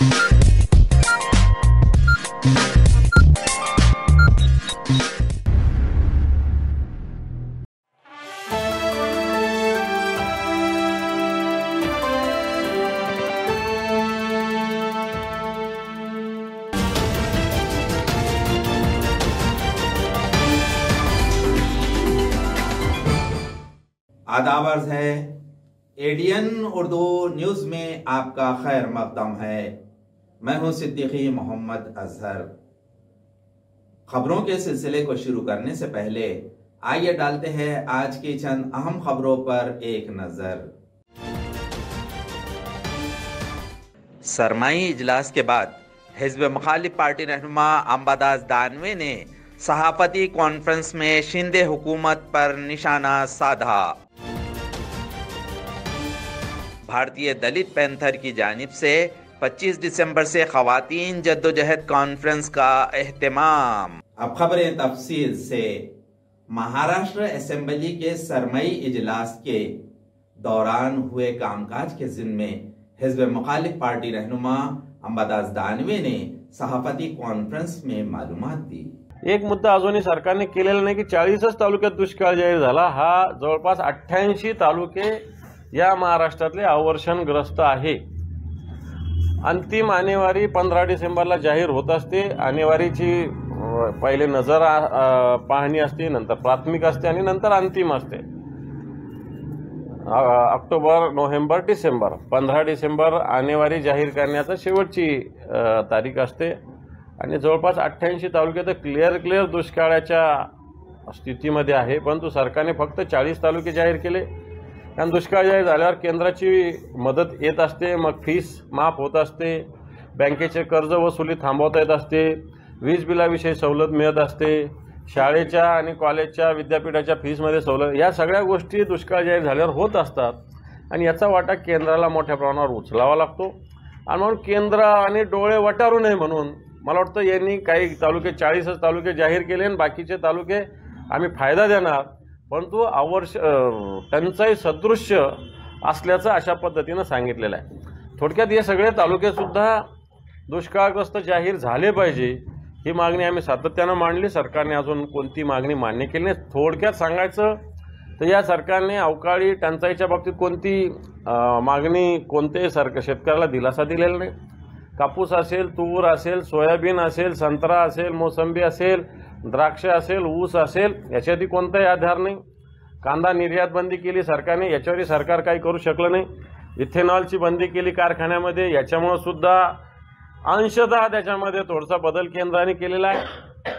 आदाब अर्ज है। एडीएन उर्दू न्यूज में आपका खैर मकदम है। मैं हूं सिद्दीकी मोहम्मद अजहर। खबरों के सिलसिले को शुरू करने से पहले आइए डालते हैं आज की चंद अहम खबरों पर एक नजर। सरमाई इजलास के बाद हिज़्ब मुखालिफ पार्टी रहनुमा अंबादास दानवे ने सहाफती कॉन्फ्रेंस में शिंदे हुकूमत पर निशाना साधा। भारतीय दलित पैंथर की जानिब से 25 दिसंबर से ख़वातीन जद्दोजहद कॉन्फ्रेंस का एहतमाम। अब खबरें तफसील से। महाराष्ट्र असेंबली के सरमई इजलास के दौरान हुए कामकाज के ज़िम्मे हिज़्ब मुखालिफ पार्टी रहनुमा अंबादास दानवे ने सहाफती कॉन्फ्रेंस में मालूमात दी। एक मुद्दा अजूनही सरकारने केलेला नाही की 40च तालुक्यात दुष्काळ जाहीर झाला। हा जवळपास 88 तालुके या महाराष्ट्रातले अवर्षणग्रस्त आहे। अंतिम आणेवारी 15 डिसेंबरला जाहीर होत असते। आणेवारीची पहिले नजर पाहणी असते, नंतर प्राथमिक असते आणि नंतर अंतिम असते। ऑक्टोबर, नोव्हेंबर, डिसेंबर, 15 डिसेंबर आणेवारी जाहीर करण्याची शेवटची तारीख असते आणि जवळपास 88 तालुके तर क्लिअर दुष्काळाच्या स्थितीमध्ये आहे। परंतु सरकारने फक्त 40 तालुके जाहीर केले आणि दुष्काळ जाहीर झाल्यावर केंद्राची मदत येत असते, मग फीस माफ होत असते, बँकेचे कर्ज वसुली थांबवता येत असते, वीज बिलाविषयी सवलत मिळत असते, शाळेच्या आणि कॉलेजच्या विद्यापीठाच्या फीसमध्ये सवलत, या सगळ्या गोष्टी दुष्काळ जाहीर झाल्यावर होत असतात आणि याचा वाटा केंद्राला मोठ्या प्रमाणावर उचलावा लागतो। आणि म्हणून केंद्राने डोळे वटारू नये म्हणून मला वाटतं यांनी काही तालुके 40 तालुके जाहीर केले आणि बाकीचे तालुके आम्ही फायदा देणार, परंतु टंचाई सदृश्य असल्याचं अशा पद्धतीनं सांगितलेलं आहे। थोडक्यात हे सगळे तालुकेसुद्धा दुष्काळग्रस्त जाहीर झाले पाहिजे ही मागणी आम्ही सातत्यानं मांडली। सरकारने अजून कोणती मागणी मान्य केली नाही। थोडक्यात सांगायचं तर या सरकारने अवकाळी टंचाईच्या बाबतीत कोणती मागणी कोणत्याही शेतकऱ्याला दिलासा दिलेला नाही। कापूस असेल, तूर असेल, सोयाबीन असेल, संत्रा असेल, मोसंबी असेल, द्राक्ष असेल, ऊस असेल, याच्यावरती कोणताही आधार नाही। कांदा निर्यात बंदी केली सरकारने, याच्यावरही सरकार काही करू शकलं नाही। इथेनॉलची बंदी केली कारखान्यामध्ये, याच्यामुळे सुद्धा अंशतः त्याच्यामध्ये थोडासा बदल केंद्राने केलेला आहे।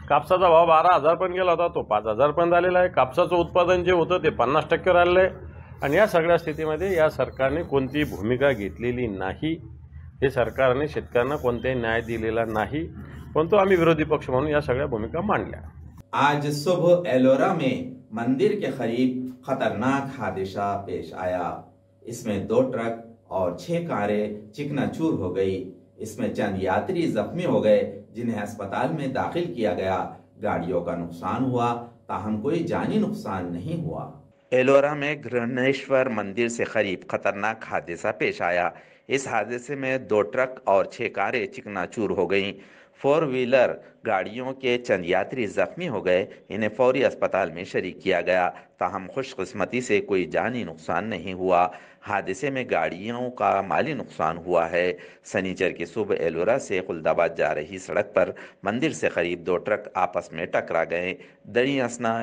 कापसाचा भाव 12,000 पण गेला होता, तो 5,000 पण झालेला आहे। कापसाचं उत्पादन जे होतं ते 50% राहिलं आहे आणि या सगळ्या स्थितीमध्ये या सरकारने कोणतीही भूमिका घेतलेली नाही। हे सरकारने शेतकऱ्यांना कोणताही न्याय दिलेला नाही, परंतु आम्ही विरोधी पक्ष म्हणून या सगळ्या भूमिका मांडल्या। आज सुबह एलोरा में मंदिर के करीब खतरनाक हादसा पेश आया। इसमें 2 ट्रक और 6 कारें चिकनाचूर हो गई। इसमें चंद यात्री जख्मी हो गए जिन्हें अस्पताल में दाखिल किया गया। गाड़ियों का नुकसान हुआ, ताहम कोई जानी नुकसान नहीं हुआ। एलोरा में घृणेश्वर मंदिर से करीब खतरनाक हादसा पेश आया। इस हादसे में 2 ट्रक और 6 कारें चिकनाचूर हो गईं। 4 व्हीलर गाड़ियों के चंद यात्री जख्मी हो गए। इन्हें फौरी अस्पताल में शरीक किया गया, ताहम खुशकिस्मती से कोई जानी नुकसान नहीं हुआ। हादसे में गाड़ियों का माली नुकसान हुआ है। शनिचर की सुबह एलोरा से खुलदाबाद जा रही सड़क पर मंदिर से करीब 2 ट्रक आपस में टकरा गए। दरी असना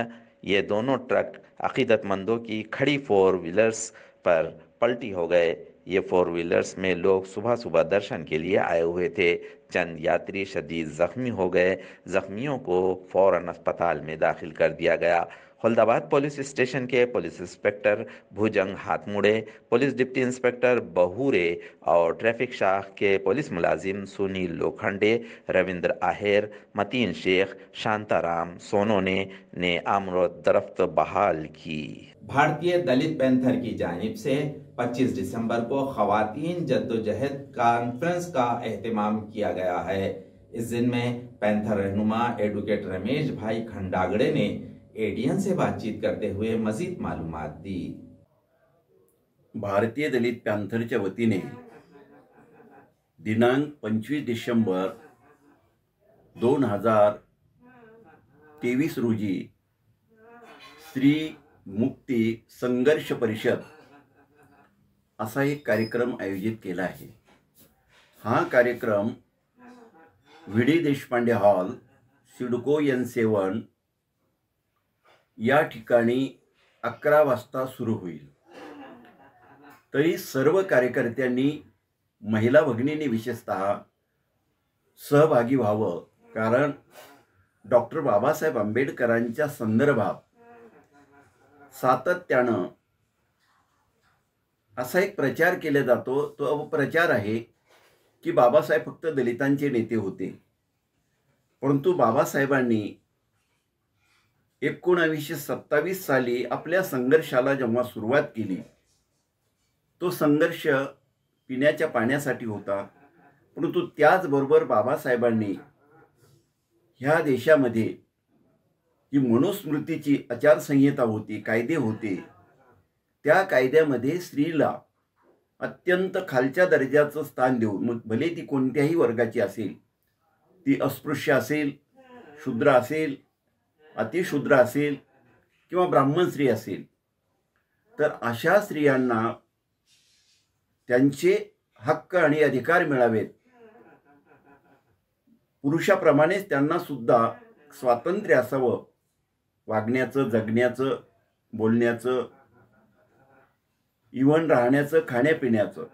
ये दोनों ट्रक अकीदतमंदों की खड़ी 4 व्हीलर्स पर पलटी हो गए। ये 4 व्हीलर्स में लोग सुबह सुबह दर्शन के लिए आए हुए थे। चंद यात्री शदीद जख्मी हो गए। जख्मियों को फौरन अस्पताल में दाखिल कर दिया गया। खुलदाबाद पुलिस स्टेशन के पुलिस इंस्पेक्टर भुजंग हाथमुड़े, पुलिस डिप्टी इंस्पेक्टर बहूरे और ट्रैफिक शाख के पुलिस मुलाजिम सुनील लोखंडे, रविंद्र आहेर, मतीन शेख, शांताराम सोनोने ने आमद दरफ्त बहाल की। भारतीय दलित पैंथर की जानिब से 25 दिसंबर को ख़वातीन जद्दोजहद कॉन्फ्रेंस का एहतमाम किया गया है। इस दिन में पैंथर रहनुमा एडवोकेट रमेश भाई खंडागड़े ने एडीएन से बातचीत करते हुए मजीद मालूमात दी। भारतीय दलित पैंथरच्या वतीने दिनांक 25 डिसेंबर 2023 रोजी स्त्री मुक्ती संघर्ष परिषद असा एक कार्यक्रम आयोजित केला आहे। हा कार्यक्रम व्ही.डी. देशपांडे हॉल, सिडको N7 या ठिकाणी 11 वाजता सुरू होईल। तरी सर्व कार्यकर्त्यांनी, महिला भगिनींनी विशेषतः सहभागी व्हावं, कारण डॉक्टर बाबासाहेब आंबेडकरांच्या संदर्भात सातत्यानं असा एक प्रचार केला जातो, तो अपप्रचार आहे की बाबासाहेब फक्त दलितांचे नेते होते। परंतु बाबासाहेबांनी 1927 साली आपल्या संघर्षाला जेव्हा सुरुवात केली, तो संघर्ष पिण्याच्या पाण्यासाठी होता। परंतु त्याचबरोबर बाबासाहेबांनी ह्या देशामध्ये जी मनुस्मृतीची आचारसंहिता होती, कायदे होते, त्या कायद्यामध्ये स्त्रीला अत्यंत खालच्या दर्जाचं स्थान देऊन, भले ती कोणत्याही वर्गाची असेल, ती अस्पृश्य असेल, शूद्र असेल, अतिशूद्र असेल किंवा ब्राह्मण स्त्री असेल, तर अशा स्त्रियांना त्यांचे हक्क आणि अधिकार मिळावेत। पुरुषाप्रमाणेच त्यांना सुद्धा स्वातंत्र्य असावं, वागण्याचं, जगण्याचं, बोलण्याचं, इव्हन राहण्याचं, खाण्यापिण्याचं,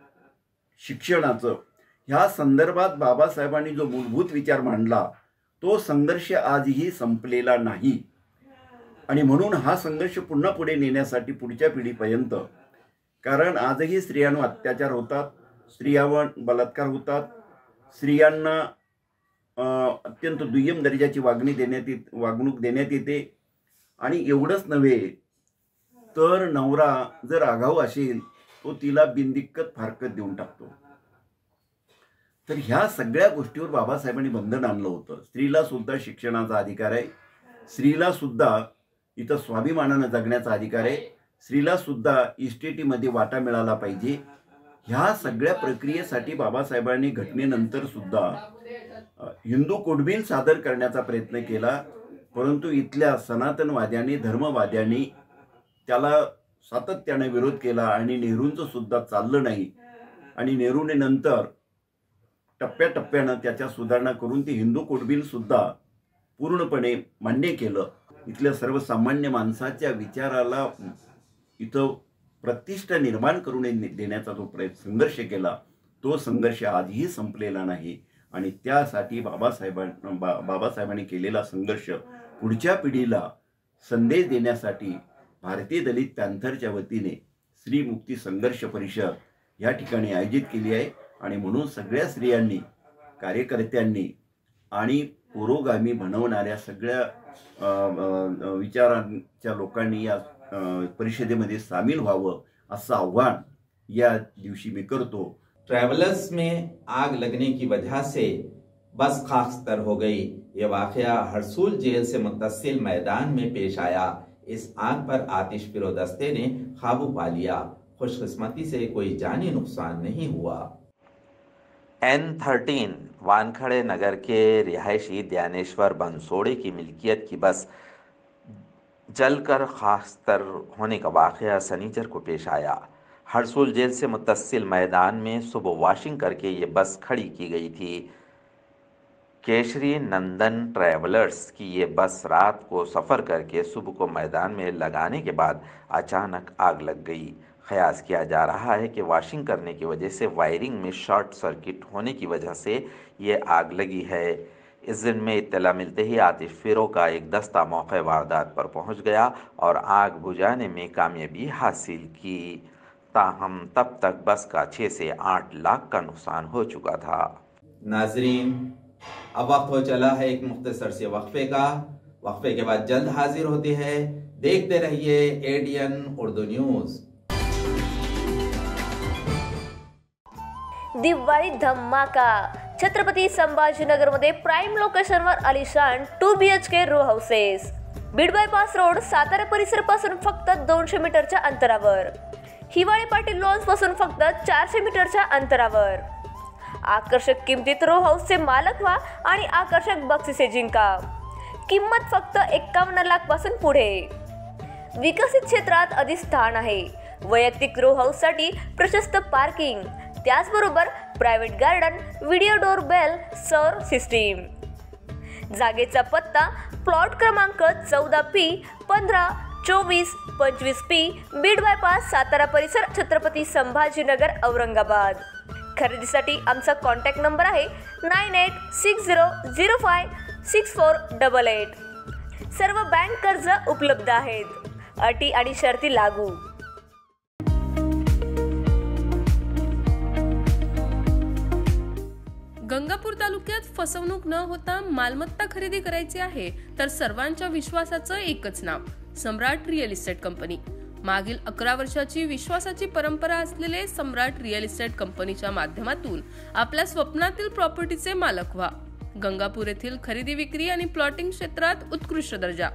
शिक्षणाचं। ह्या संदर्भात बाबासाहेबांनी जो मूलभूत विचार मांडला, तो संघर्ष आजही संपलेला नाही। आणि म्हणून हा संघर्ष पुन्हा पुढे नेण्यासाठी पुढच्या पिढीपर्यंत, कारण आजही स्त्रियांवर अत्याचार होतात, स्त्रियांवर बलात्कार होतात, स्त्रियांना अत्यंत दुय्यम दर्जाची वागणूक देण्यात येते। आणि एवढंच नव्हे तर नवरा जर आगाऊ असेल, तो तिला बिनदिक्कत फारकत देऊन टाकतो। तर ह्या सगळ्या गोष्टीवर बाबासाहेबांनी बंधन आणलं होतं। स्त्रीला सुद्धा शिक्षणाचा अधिकार आहे, स्त्रीला सुद्धा इथं स्वाभिमानानं जगण्याचा अधिकार आहे, स्त्रीला सुद्धा इस्टेटीमध्ये वाटा मिळाला पाहिजे। ह्या सगळ्या प्रक्रियेसाठी बाबासाहेबांनी घटनेनंतर सुद्धा हिंदू कोड बिल सादर करण्याचा प्रयत्न केला। परंतु इथल्या सनातनवाद्यांनी, धर्मवाद्यांनी त्याला सातत्याने विरोध केला आणि नेहरूंचं सुद्धा चाललं नाही। आणि नेहरूने नंतर टप्प्याटप्प्यानं त्याच्या सुधारणा करून ते हिंदू कोड बिल सुद्धा पूर्णपणे मान्य केलं। इथल्या सर्वसामान्य माणसाच्या विचाराला इथं प्रतिष्ठा निर्माण करून देण्याचा जो संघर्ष केला, तो संघर्ष आजही संपलेला नाही। आणि त्यासाठी बाबासाहेबांनी केलेला संघर्ष पुढच्या पिढीला संदेश देण्यासाठी भारतीय दलित पॅंथरच्या वतीने स्त्री मुक्ती संघर्ष परिषद या ठिकाणी आयोजित केली आहे। आणि म्हणून सगळ्या स्त्रियांनी, कार्यकर्त्यांनी आणि पुरोगामी बनवणाऱ्या सगळ्या विचारांच्या लोकांनी या परिषदेमध्ये सामील व्हावं असं आव्हान या दिवशी मी करतो। ट्रैवलर्स में आग लगने की वजह से बस खाकतर हो गई। ये वाकया हरसूल जेल से मुत्तसिल मैदान में पेश आया। इस आग पर आतिश फिरो दस्ते ने काबू पा लिया। खुशकिस्मती से कोई जानी नुकसान नहीं हुआ। N13 वानखड़े नगर के रिहायशी ज्ञानेश्वर बंसोड़े की मिल्कियत की बस जलकर खाकतर होने का वाकया सनीचर को पेश आया। हरसूल जेल से मुत्तसिल मैदान में सुबह वॉशिंग करके ये बस खड़ी की गई थी। केशरी नंदन ट्रैवलर्स की ये बस रात को सफ़र करके सुबह को मैदान में लगाने के बाद अचानक आग लग गई। क़यास किया जा रहा है कि वॉशिंग करने की वजह से वायरिंग में शॉर्ट सर्किट होने की वजह से ये आग लगी है। इस दिन में इत्तला मिलते ही आतिश फिरो का एक दस्ता मौके वारदात पर पहुंच गया और आग बुझाने में कामयाबी हासिल की। ताहम तब तक बस का 6 से 8 लाख का नुकसान हो चुका था। नाजरीन, अब वक्त हो चला है एक मुख्तसर से वक्फे का। वक्फे के बाद जल्द हाजिर होते हैं। देखते रहिए ADN उर्दू न्यूज। दिवाळी धमाका। छत्रपती संभाजीनगर मध्ये प्राइम लोकेशनवर आलिशान 2 BHK row houses. Beed bypass road, Satara परिसर पासून फक्त 200 मीटरच्या अंतरावर। हिवाळी पाटील लॉन्स पासून फक्त 400 मीटरच्या अंतरावर। आकर्षक किमतीत रो हाऊसचे मालक व्हा आणि आकर्षक बक्षिसे जिंका. किंमत फक्त 51 लाख पासून पुढे. विकसित क्षेत्रात अधिष्ठान आहे. वैयक्तिक रो हाऊससाठी प्रशस्त पार्किंग, त्याचबरोबर private garden, video door bell, सौर सिस्टीम. जागेचा पत्ता प्लॉट क्रमांक 14P 15 24 25P Beed bypass Satara परिसर छत्रपती संभाजीनगर औरंगाबाद. खरेदीसाठी आमचा कॉन्टॅक्ट नंबर आहे 9860056488. सर्व बँक कर्ज उपलब्ध आहेत. अटी आणि शर्ती लागू. गंगापूर तालुक्यात फसवणूक न होता मालमत्ता खरेदी करायची आहे तर सर्वांच्या विश्वासाचं एकच नाव, सम्राट रिअल इस्टेट कंपनी. मागील 11 वर्षाची विश्वासाची परंपरा असलेले सम्राट रिअल इस्टेट कंपनीच्या माध्यमातून आपल्या स्वप्नातील प्रॉपर्टीचे मालक व्हा. गंगापूर येथील खरेदी विक्री आणि प्लॉटिंग क्षेत्रात उत्कृष्ट दर्जा.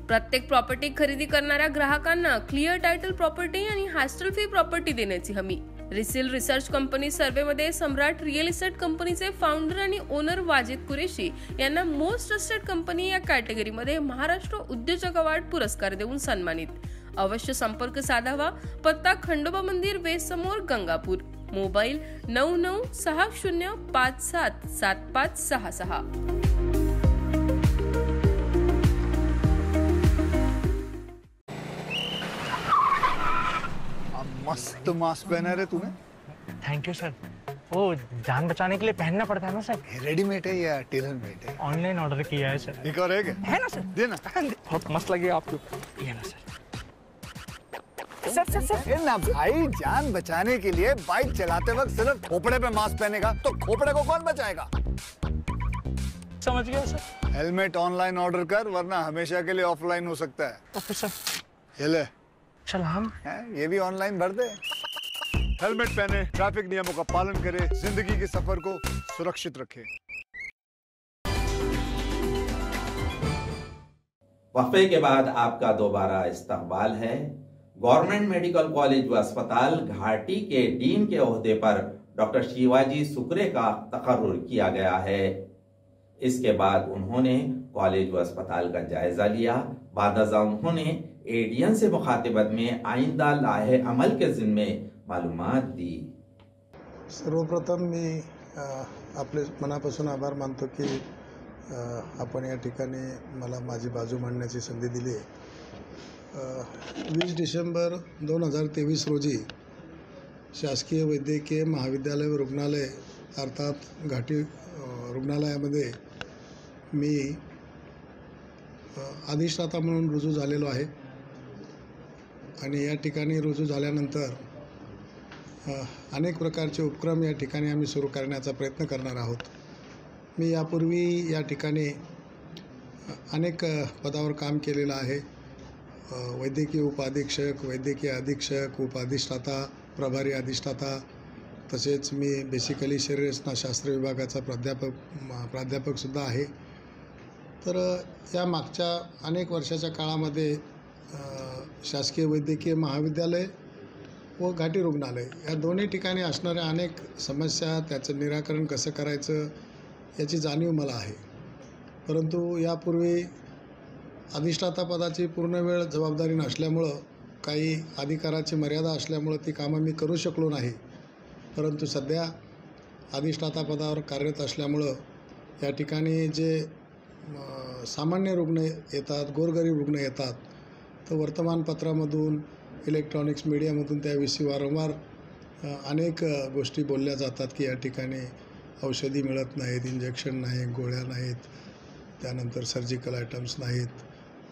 प्रत्येक प्रॉपर्टी खरेदी करणाऱ्या ग्राहकांना क्लिअर टायटल प्रॉपर्टी आणि हॅस्टल फ्री प्रॉपर्टी देण्याची हमी. रिसिल रिसर्च कंपनी सर्व्हेमध्ये सम्राट रिअल इस्टेट कंपनीचे फाउंडर आणि ओनर वाजिद कुरेशी यांना मोस्ट ट्रस्टेड कंपनी या कॅटेगरीमध्ये महाराष्ट्र उद्योजक अवॉर्ड पुरस्कार देऊन सन्मानित. अवश्य संपर्क साधावा. पत्ता खंडोबा मंदिर वेस्ट समोर गंगापूर. मोबाईल 9960577566. मस्त मास्क पहना रे तूने. Thank you sir. वो जान बचाने के लिए पहनना पड़ता है ना सर. रेडीमेड है या टेलर मेड है? ऑनलाइन ऑर्डर किया है सर. एक और है ना सर. देना. बहुत मस्त लगे आपको. ये ना सर. सर ना भाई, जान बचाने के लिए बाइक चलाते वक्त सिर्फ खोपड़े पे मास्क पहनेगा तो खोपड़े को कौन बचाएगा? समझ गया सर. हेलमेट ऑनलाइन ऑर्डर कर, वरना हमेशा के लिए ऑफलाइन हो सकता है. Okay sir. ये ले. चल हम ये भी ऑनलाइन भर दे. हेलमेट पहने, ट्रैफिक नियमों का पालन करे, जिंदगी के सफर को सुरक्षित रखे. वक्फे के बाद आपका दोबारा इस्तकबाल है. गवर्नमेंट मेडिकल कॉलेज व अस्पताल घाटी के डीन के ओहदे पर डॉक्टर शिवाजी सुकरे का तकर्रुर किया गया है. इसके बाद उन्होंने कॉलेज व अस्पताल का जायजा लिया. बादअज़ा उन्होंने एडीएन से मुखातिबत में आइंदा लाहे अमल के जिम्मे मालूमात दी. सर्वप्रथम मी आपले मनापासून आभार मानतो की आपण या ठिकाणी मला माझी बाजू मांडण्याची संधी दिली. 20 डिसेंबर 2023 रोजी शासकीय वैद्यकीय महाविद्यालय व रुग्णालय अर्थात घाटी रुग्णालयामध्ये मी अधिष्ठाता म्हणून रुजू झालेलो आहे. आणि या ठिकाणी रुजू झाल्यानंतर अनेक प्रकारचे उपक्रम या ठिकाणी आम्ही सुरू करण्याचा प्रयत्न करणार आहोत. मी यापूर्वी या ठिकाणी अनेक पदावर काम केलेलं आहे. वैद्यकीय उपाधीक्षक, वैद्यकीय अधीक्षक, उपाधिष्ठाता, प्रभारी अधिष्ठाता, तसेच मी बेसिकली शरीररचनाशास्त्र विभागाचा प्राध्यापकसुद्धा आहे. तर या मागच्या अनेक वर्षाच्या काळामध्ये शासकीय वैद्यकीय महाविद्यालय व घाटी रुग्णालय या दोन्ही ठिकाणी असणाऱ्या अनेक समस्या, त्याचं निराकरण कसं करायचं याची जाणीव मला आहे. परंतु यापूर्वी अधिष्ठाता पदाची पूर्ण वेळ जबाबदारी नसल्यामुळं, काही अधिकाराची मर्यादा असल्यामुळं ती कामं मी करू शकलो नाही. परंतु सध्या अधिष्ठाता पदावर कार्यरत असल्यामुळं या ठिकाणी जे सामान्य रुग्ण येतात, गोरगरीब रुग्ण येतात, तर वर्तमानपत्रामधून, इलेक्ट्रॉनिक्स मीडियामधून त्याविषयी वारंवार अनेक गोष्टी बोलल्या जातात की या ठिकाणी औषधी मिळत नाहीत, इंजेक्शन नाही, गोळ्या नाहीत, त्यानंतर सर्जिकल आयटम्स नाहीत,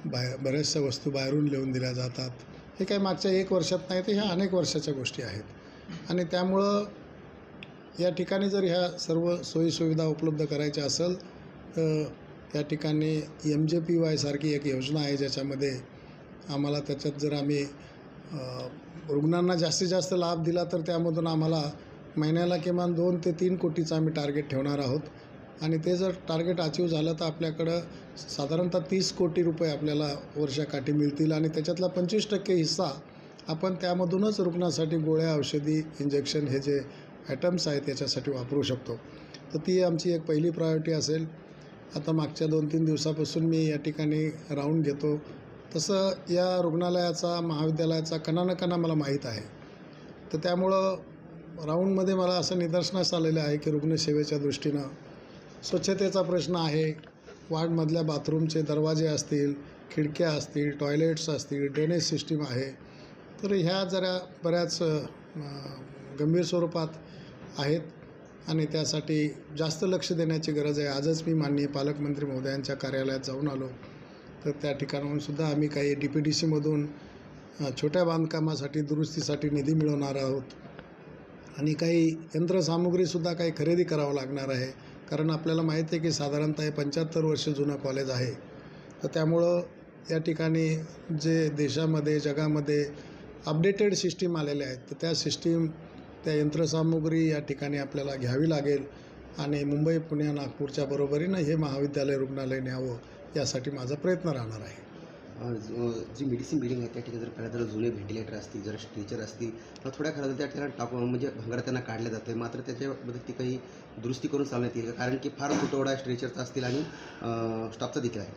बऱ्याचशा वस्तू बाहेरून लिहून दिल्या जातात. हे काही मागच्या 1 वर्षात नाही, तर ह्या अनेक वर्षाच्या गोष्टी आहेत. आणि त्यामुळं या ठिकाणी जर ह्या सर्व सोयीसुविधा उपलब्ध करायच्या असेल तर या ठिकाणी MJPY सारखी एक योजना आहे, ज्याच्यामध्ये आम्हाला त्याच्यात जर आम्ही रुग्णांना जास्तीत जास्त लाभ दिला तर त्यामधून आम्हाला महिन्याला किमान 2 ते 3 कोटीचं आम्ही टार्गेट ठेवणार आहोत. आणि ते जर टार्गेट अचीव झालं तर आपल्याकडं साधारणतः 30 कोटी रुपये आपल्याला वर्षाकाठी मिळतील. आणि त्याच्यातला 25% हिस्सा आपण त्यामधूनच रुग्णासाठी गोळ्या, औषधी, इंजेक्शन हे जे ॲटम्स आहेत याच्यासाठी वापरू शकतो. तर ती आमची एक पहिली प्रायोरिटी असेल. आता मागच्या 2-3 दिवसापासून मी या ठिकाणी राऊंड घेतो. तसं या रुग्णालयाचा, महाविद्यालयाचा कणानकणा मला माहीत आहे. तर त्यामुळं राऊंडमध्ये मला असं निदर्शनास आलेलं आहे की रुग्णसेवेच्या दृष्टीनं स्वच्छतेचा प्रश्न आहे. वार्डमधल्या बाथरूमचे दरवाजे असतील, खिडक्या असतील, टॉयलेट्स असतील, ड्रेनेज सिस्टीम आहे. तर ह्या जरा बऱ्याच गंभीर स्वरूपात आहेत आणि त्यासाठी जास्त लक्ष देण्याची गरज आहे. आजच मी माननीय पालकमंत्री महोदयांच्या कार्यालयात जाऊन आलो. तर त्या ठिकाणाहून सुद्धा आम्ही काही DPDCमधून छोट्या बांधकामासाठी, दुरुस्तीसाठी निधी मिळवणार आहोत आणि काही यंत्रसामुग्रीसुद्धा काही खरेदी करावं लागणार आहे. कारण आपल्याला माहीत आहे की साधारणतः 75 वर्ष जुनं कॉलेज आहे. तर त्यामुळं या ठिकाणी जे देशामध्ये, जगामध्ये अपडेटेड सिस्टीम आलेल्या आहेत, तर त्या सिस्टीम, त्या यंत्रसामुग्री या ठिकाणी आपल्याला घ्यावी लागेल आणि मुंबई, पुणे, नागपूरच्या बरोबरीनं हे महाविद्यालय, रुग्णालय न्यावं यासाठी माझा प्रयत्न राहणार आहे. जी मेडिसिन बिल्डिंग आहे त्या ठिकाणी जर पहिल्या जर जुने व्हेंटिलेटर असतील, जर स्ट्रेचर असतील, तर थोड्या खर्चात त्या ठिकाणी टाकून म्हणजे भंगार त्यांना काढल्या जाते. मात्र त्याच्यामध्ये ती काही दुरुस्ती करून चालण्यात येईल, कारण की फार तुटवडा स्ट्रेचरचा असतील आणि स्टाफचा देखील आहे.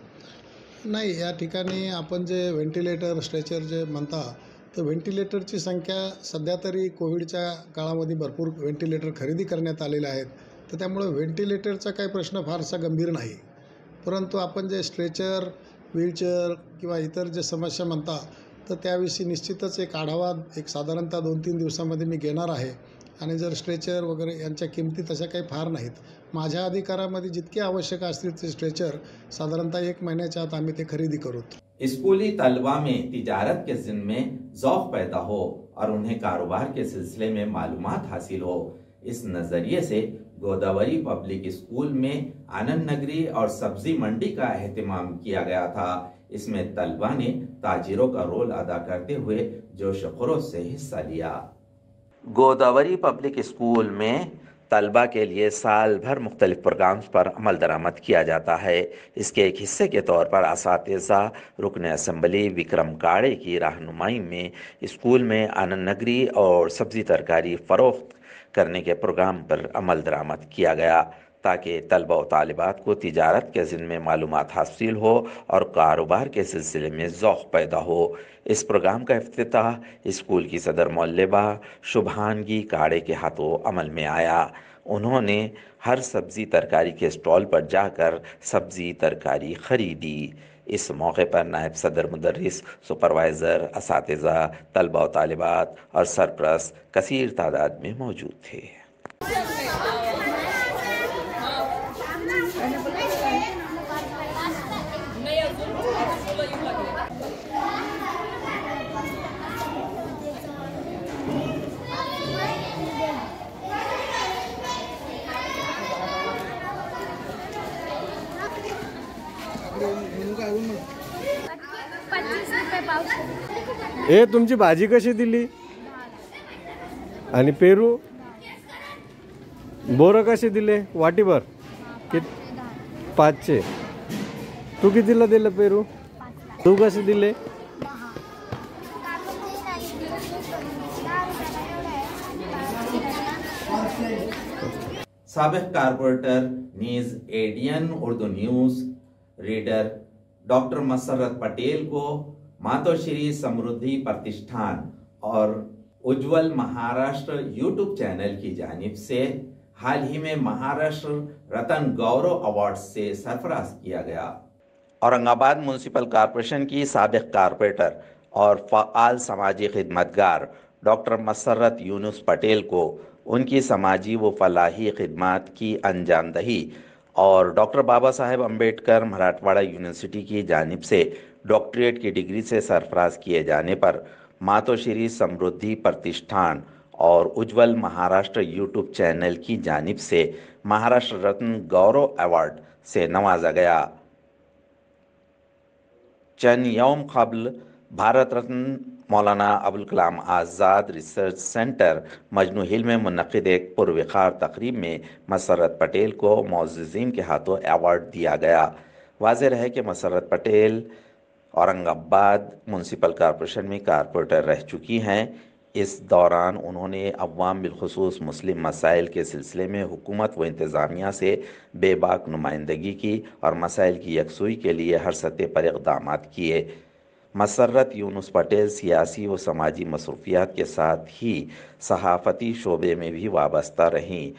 नाही, या ठिकाणी आपण जे व्हेंटिलेटर, स्ट्रेचर जे म्हणता, तर व्हेंटिलेटरची संख्या सध्या तरी कोविडच्या काळामध्ये भरपूर व्हेंटिलेटर खरेदी करण्यात आलेले आहेत. तर त्यामुळे व्हेंटिलेटरचा काही प्रश्न फारसा गंभीर नाही. परंतु आपण जे स्ट्रेचर, व्हीलचेअर किंवा इतर जे समस्या म्हणता, तर त्याविषयी निश्चितच एक आढावा एक साधारणतः 2-3 दिवसामध्ये मी घेणार आहे. आणि जर स्ट्रेचर वगैरे यांच्या किमती तशा काही फार नाहीत. माझ्या अधिकारामध्ये जितके आवश्यक असतील ते स्ट्रेचर साधारणतः 1 महिन्याच्या आत आम्ही ते खरेदी करू. स्कूली तलबा में तिजारत के ज़िम्मे ज़ौक़ पैदा हो और उन्हें कारोबार के सिलसिले में मालूमात हासिल हो, इस नज़रिए से गोदावरी पब्लिक स्कूल में आनंद नगरी और सब्जी मंडी का एहतमाम किया गया था. इसमें तलबा ने ताजिरों का रोल अदा करते हुए जोश खरोश से हिस्सा लिया. गोदावरी पब्लिक स्कूल में तलबा के लिए साल भर मुख्तलिफ प्रोग्राम्स पर अमल दरामद किया जाता है. इसके एक हिस्से के तौर पर असातिज़ा रुकन असम्बली विक्रम काड़े की रहनुमाई में स्कूल में आनंद नगरी और सब्ज़ी तरकारी फ़रोख्त करने के प्रोग्राम पर अमल दरामद किया गया ताकि तलबा और तालिबात को तिजारत के ज़िम्मे मालूमात हासिल हो और कारोबार के सिलसिले में ज़ौक़ पैदा हो. इस प्रोग्राम का इफ्तिताह स्कूल की सदर मौलबा शुभानगी काड़े के हाथों अमल में आया. उन्होंने हर सब्ज़ी तरकारी के स्टॉल पर जाकर सब्ज़ी तरकारी ख़रीदी. इस मौके पर नायब सदर, मुदर्रिस, सुपरवाइज़र, असातिज़ा, तलबा और तालिबात और सरप्रस्त कसीर तादाद में मौजूद थे. ए तुमची भाजी कशी दिली आणि पेरू बोरं कसे दिले वाटीभर कि 5चे. तू कितीला दिलं पेरू? तू कसे दिले? साबिक कारपोरेटर नीज एडियन Urdu news reader doctor Musarrat Patel को मातोश्री समृद्धि प्रतिष्ठान और उज्ज्वल महाराष्ट्र यूट्यूब चैनल की जानिब से हाल ही में महाराष्ट्र रतन गौरव अवार्ड से सरफराज किया गया. औरंगाबाद म्यूनसिपल कॉरपोरेशन की साबिक कारपोरेटर और फ़आल समाजी खिदमतगार डॉक्टर मसर्रत यूनुस पटेल को उनकी समाजी व फलाही खिदमत की अंजामदही और डॉक्टर बाबा साहेब अम्बेडकर मराठवाड़ा यूनिवर्सिटी की जानिब से डॉक्टरेट की डिग्री से सरफराज किए जाने पर मातोश्री समृद्धि प्रतिष्ठान और उज्ज्वल महाराष्ट्र यूट्यूब चैनल की जानिब से महाराष्ट्र रत्न गौरव अवार्ड से नवाजा गया. चंद यौम कबल Bharat Ratna Maulana Abul Kalam Azad research centre Majnu hill में मुनक़िद एक पुरवक़ार तकरीब में मसर्रत पटेल को मौज़्ज़ीन के हाथों अवार्ड दिया गया. वाज़ेह है कि मसर्रत पटेल औरंगाबाद म्यूनसिपल कॉरपोरेशन में कारपोरेटर रह चुकी हैं. اس دوران انہوں نے عوام بالخصوص مسلم مسائل کے سلسلے میں حکومت و انتظامیہ سے بے باک نمائندگی کی اور مسائل کی یکسوئی کے لیے ہر سطح پر اقدامات کیے۔ مسرت یونس پٹیل سیاسی و سماجی مصروفیات کے ساتھ ہی صحافتی شعبے میں بھی وابستہ رہیں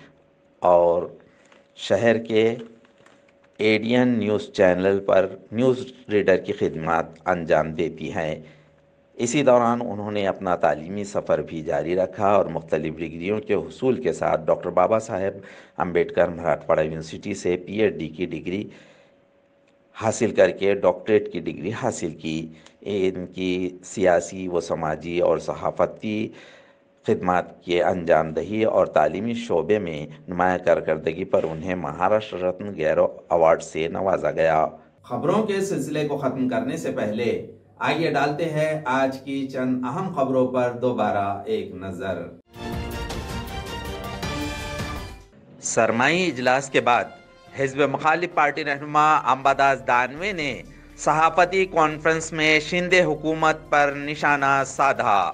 اور شہر کے ADN نیوز چینل پر نیوز ریڈر کی خدمات انجام دیتی ہیں۔ اسی دوران انہوں نے اپنا تعلیمی سفر بھی جاری رکھا اور مختلف ڈگریوں کے حصول کے ساتھ ڈاکٹر بابا صاحب امبیڈکر مراٹھواڑہ یونیورسٹی سے PhD کی ڈگری حاصل کر کے ڈاکٹریٹ کی ڈگری حاصل کی۔ ان کی سیاسی و سماجی اور صحافتی خدمات کے انجام دہی اور تعلیمی شعبے میں نمایاں کارکردگی پر انہیں مہاراشٹر رتن گیرو ایوارڈ سے نوازا گیا۔ خبروں کے سلسلے کو ختم کرنے سے پہلے آئیے ڈالتے ہیں آج کی چند اہم خبروں پر دوبارہ ایک نظر۔ سرمائی اجلاس کے بعد حزب مخالف پارٹی رہنما امباداس دانوے نے صحافتی کانفرنس میں شندے حکومت پر نشانہ سادھا۔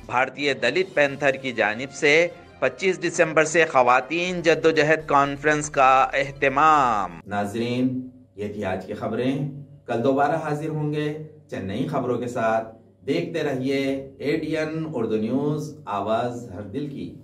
بھارتیہ دلت پینتھر کی جانب سے 25 دسمبر سے خواتین جدوجہد کانفرنس کا اہتمام۔ ناظرین، یہ تھی آج کی خبریں۔ کل دوبارہ حاضر ہوں گے چند نئی خبروں کے ساتھ۔ دیکھتے رہیے ADN اردو نیوز، آواز ہر دل کی۔